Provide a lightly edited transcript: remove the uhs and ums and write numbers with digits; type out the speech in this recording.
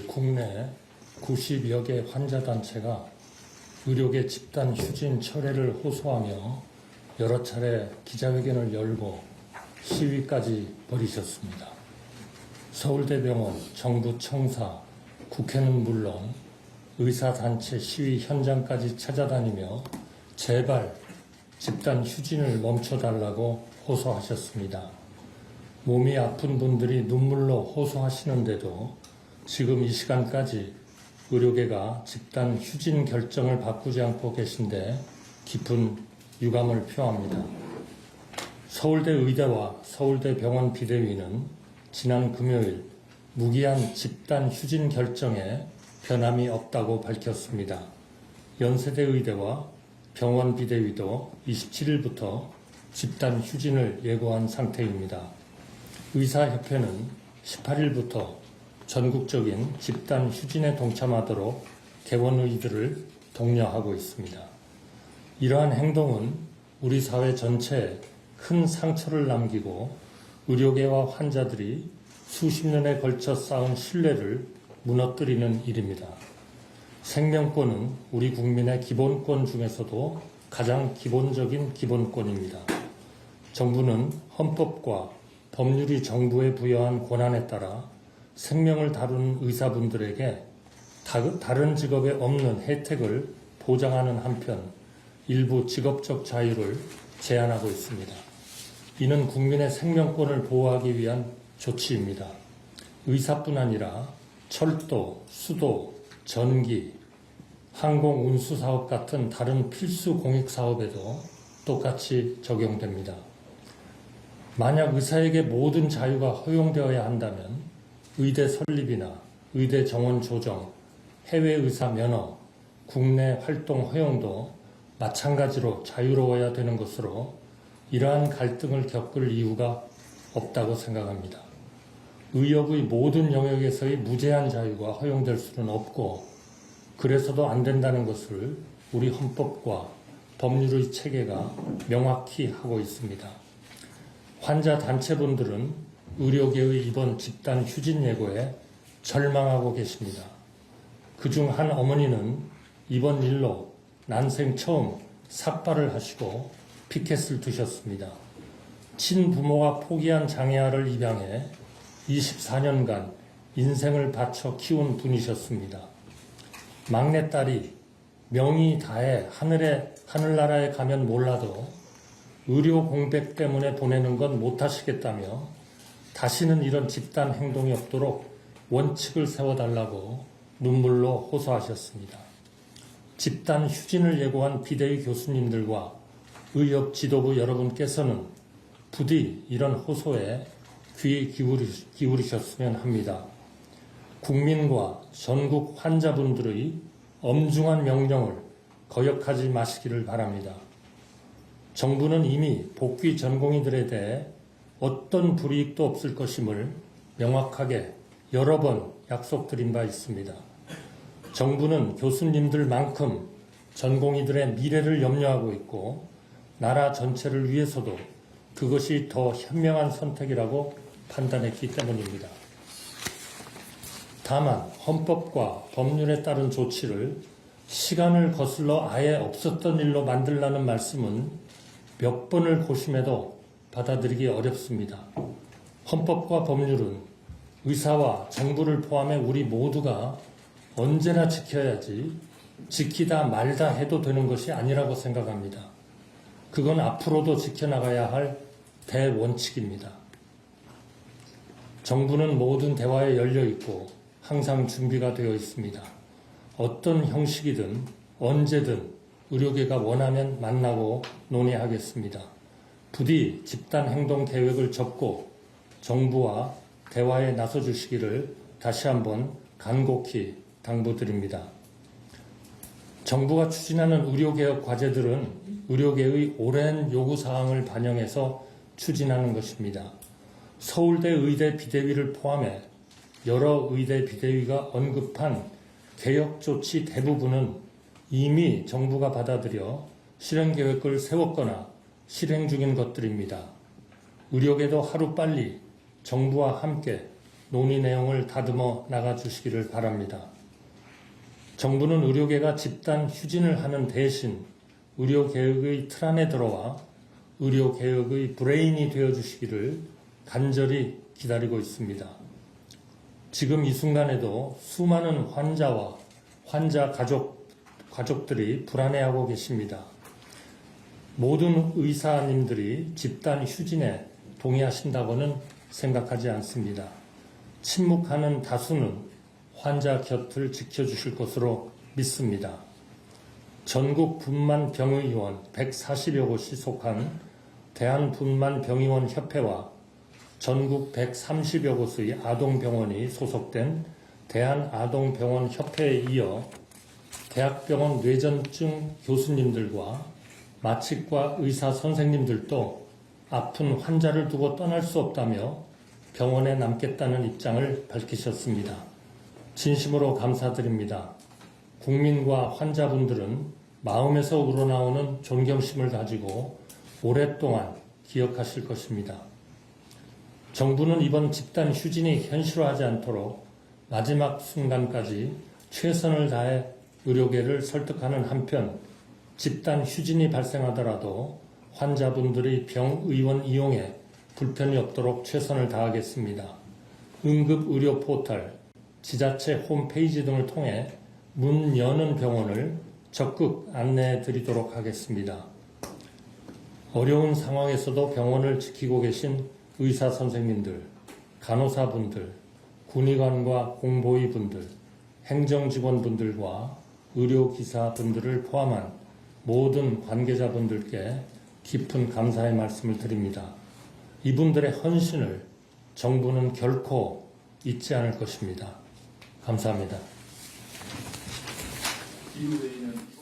국내 90여 개 환자단체가 의료계 집단 휴진 철회를 호소하며 여러 차례 기자회견을 열고 시위까지 벌이셨습니다. 서울대병원, 정부 청사, 국회는 물론 의사단체 시위 현장까지 찾아다니며 제발 집단 휴진을 멈춰달라고 호소하셨습니다. 몸이 아픈 분들이 눈물로 호소하시는데도 지금 이 시간까지 의료계가 집단 휴진 결정을 바꾸지 않고 계신데 깊은 유감을 표합니다. 서울대 의대와 서울대 병원 비대위는 지난 금요일 무기한 집단 휴진 결정에 변함이 없다고 밝혔습니다. 연세대 의대와 병원 비대위도 27일부터 집단 휴진을 예고한 상태입니다. 의사협회는 18일부터 전국적인 집단 휴진에 동참하도록 개원의들을 독려하고 있습니다. 이러한 행동은 우리 사회 전체에 큰 상처를 남기고 의료계와 환자들이 수십 년에 걸쳐 쌓은 신뢰를 무너뜨리는 일입니다. 생명권은 우리 국민의 기본권 중에서도 가장 기본적인 기본권입니다. 정부는 헌법과 법률이 정부에 부여한 권한에 따라 생명을 다루는 의사분들에게 다른 직업에 없는 혜택을 보장하는 한편 일부 직업적 자유를 제한하고 있습니다. 이는 국민의 생명권을 보호하기 위한 조치입니다. 의사뿐 아니라 철도, 수도, 전기, 항공운수사업 같은 다른 필수 공익사업에도 똑같이 적용됩니다. 만약 의사에게 모든 자유가 허용되어야 한다면 의대 설립이나 의대 정원 조정, 해외 의사 면허, 국내 활동 허용도 마찬가지로 자유로워야 되는 것으로 이러한 갈등을 겪을 이유가 없다고 생각합니다. 의협의 모든 영역에서의 무제한 자유가 허용될 수는 없고 그래서도 안 된다는 것을 우리 헌법과 법률의 체계가 명확히 하고 있습니다. 환자 단체분들은 의료계의 이번 집단 휴진 예고에 절망하고 계십니다. 그중 한 어머니는 이번 일로 난생 처음 삭발을 하시고 피켓을 두셨습니다. 친부모가 포기한 장애아를 입양해 24년간 인생을 바쳐 키운 분이셨습니다. 막내딸이 명이 다해 하늘나라에 가면 몰라도 의료 공백 때문에 보내는 건 못하시겠다며 다시는 이런 집단 행동이 없도록 원칙을 세워달라고 눈물로 호소하셨습니다. 집단 휴진을 예고한 비대위 교수님들과 의협 지도부 여러분께서는 부디 이런 호소에 귀 기울이셨으면 합니다. 국민과 전국 환자분들의 엄중한 명령을 거역하지 마시기를 바랍니다. 정부는 이미 복귀 전공의들에 대해 어떤 불이익도 없을 것임을 명확하게 여러 번 약속드린 바 있습니다. 정부는 교수님들만큼 전공의들의 미래를 염려하고 있고 나라 전체를 위해서도 그것이 더 현명한 선택이라고 판단했기 때문입니다. 다만 헌법과 법률에 따른 조치를 시간을 거슬러 아예 없었던 일로 만들라는 말씀은 몇 번을 고심해도 받아들이기 어렵습니다. 헌법과 법률은 의사와 정부를 포함해 우리 모두가 언제나 지켜야지 지키다 말다 해도 되는 것이 아니라고 생각합니다. 그건 앞으로도 지켜나가야 할 대원칙입니다. 정부는 모든 대화에 열려 있고 항상 준비가 되어 있습니다. 어떤 형식이든 언제든 의료계가 원하면 만나고 논의하겠습니다. 부디 집단 행동 계획을 접고 정부와 대화에 나서 주시기를 다시 한번 간곡히 당부드립니다. 정부가 추진하는 의료개혁 과제들은 의료계의 오랜 요구사항을 반영해서 추진하는 것입니다. 서울대 의대 비대위를 포함해 여러 의대 비대위가 언급한 개혁 조치 대부분은 이미 정부가 받아들여 실행 계획을 세웠거나 실행 중인 것들입니다. 의료계도 하루빨리 정부와 함께 논의 내용을 다듬어 나가주시기를 바랍니다. 정부는 의료계가 집단 휴진을 하는 대신 의료개혁의 틀 안에 들어와 의료개혁의 브레인이 되어주시기를 간절히 기다리고 있습니다. 지금 이 순간에도 수많은 환자와 환자 가족들이 불안해하고 계십니다. 모든 의사님들이 집단 휴진에 동의하신다고는 생각하지 않습니다. 침묵하는 다수는 환자 곁을 지켜주실 것으로 믿습니다. 전국 분만병의원 140여 곳이 속한 대한분만병의원협회와 전국 130여 곳의 아동병원이 소속된 대한아동병원협회에 이어 대학병원 뇌전증 교수님들과 마취과 의사 선생님들도 아픈 환자를 두고 떠날 수 없다며 병원에 남겠다는 입장을 밝히셨습니다. 진심으로 감사드립니다. 국민과 환자분들은 마음에서 우러나오는 존경심을 가지고 오랫동안 기억하실 것입니다. 정부는 이번 집단 휴진이 현실화하지 않도록 마지막 순간까지 최선을 다해 의료계를 설득하는 한편 집단 휴진이 발생하더라도 환자분들의 병의원 이용에 불편이 없도록 최선을 다하겠습니다. 응급의료 포털, 지자체 홈페이지 등을 통해 문 여는 병원을 적극 안내해 드리도록 하겠습니다. 어려운 상황에서도 병원을 지키고 계신 의사 선생님들, 간호사분들, 군의관과 공보위분들, 행정직원분들과 의료기사분들을 포함한 모든 관계자분들께 깊은 감사의 말씀을 드립니다. 이분들의 헌신을 정부는 결코 잊지 않을 것입니다. 감사합니다. 이후에는